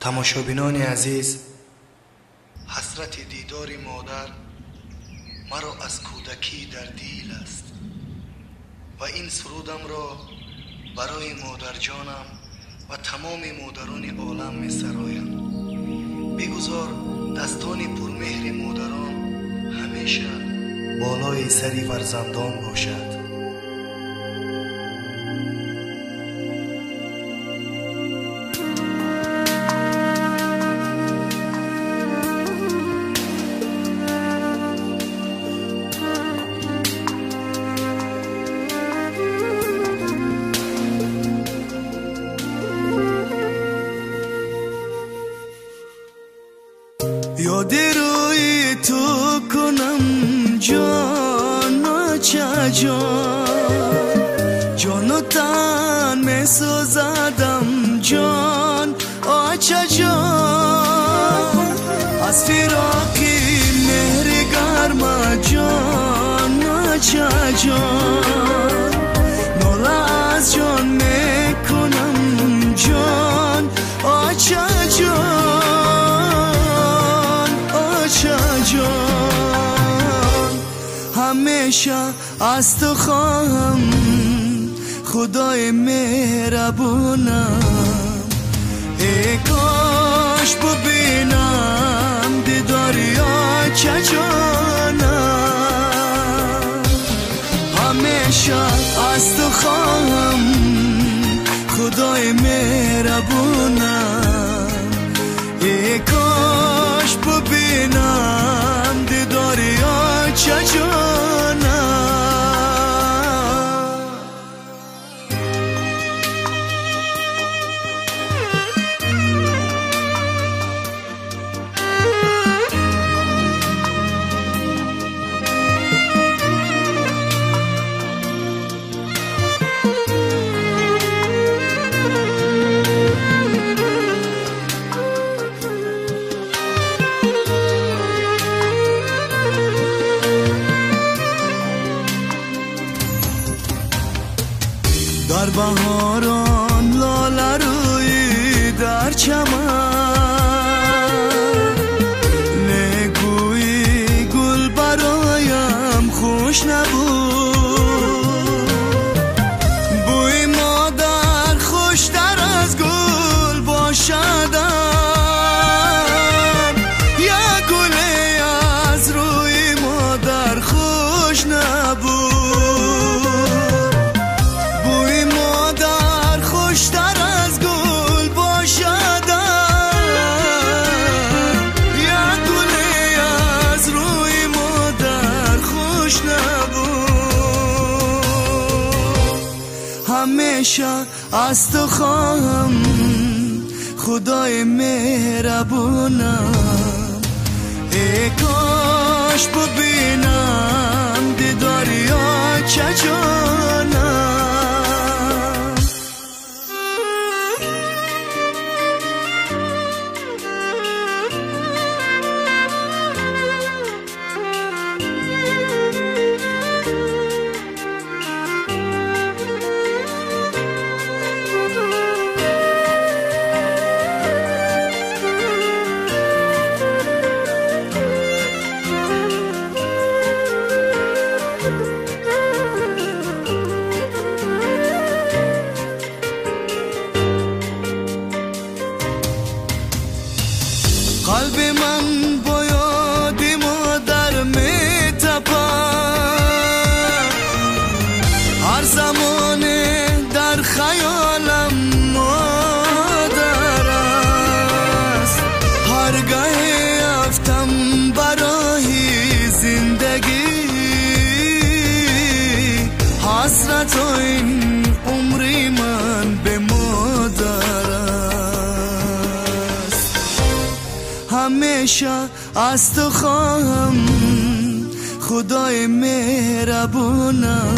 تماشابینان عزیز، حسرت دیدار مادر مرا از کودکی در دیل است و این سرودم را برای مادر جانم و تمام مادران عالم می سرایم. بگذار دستان پرمهر مادران همیشه بالای سری فرزندان باشد. یاد روی تو کنم جان چه جان تن می سوزدم جان آچه جان از فراقی مهر گرم جان چه جان ناله از جان می کنم جان آچه جان همیشه از تو خواهم خدای مهربونم. ای کاش ببینم دیداری آچه جانم. همیشه از تو خواهم خدای مهربونم. ای کاش ببینم دیداری آچه جانم. در بهاران لاله روی در چمن نگویی گل برایم خوش نبود. بوی مادر خوشتر از گل باشدم. یک گلی از روی مادر خوش نبود. همیشه از تو خواهم خدای مهربونم. ای کاش ببینم دیداری آچه جانم. قلب من با یاد مادر می تپد. هر زمان در خیالم مادر است. هرگاه رفتم برای زندگی حسرت این عمری من به مادر است. همیشه از تو خواهم خدای مهربونم.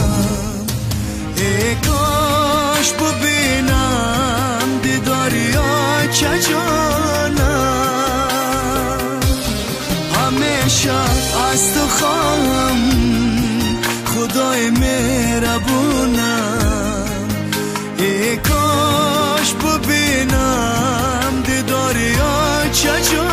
ای کاش ببینم دیداری آچه جانم. همیشه از تو خواهم خدای مهربونم. ای کاش ببینم دیداری همیشه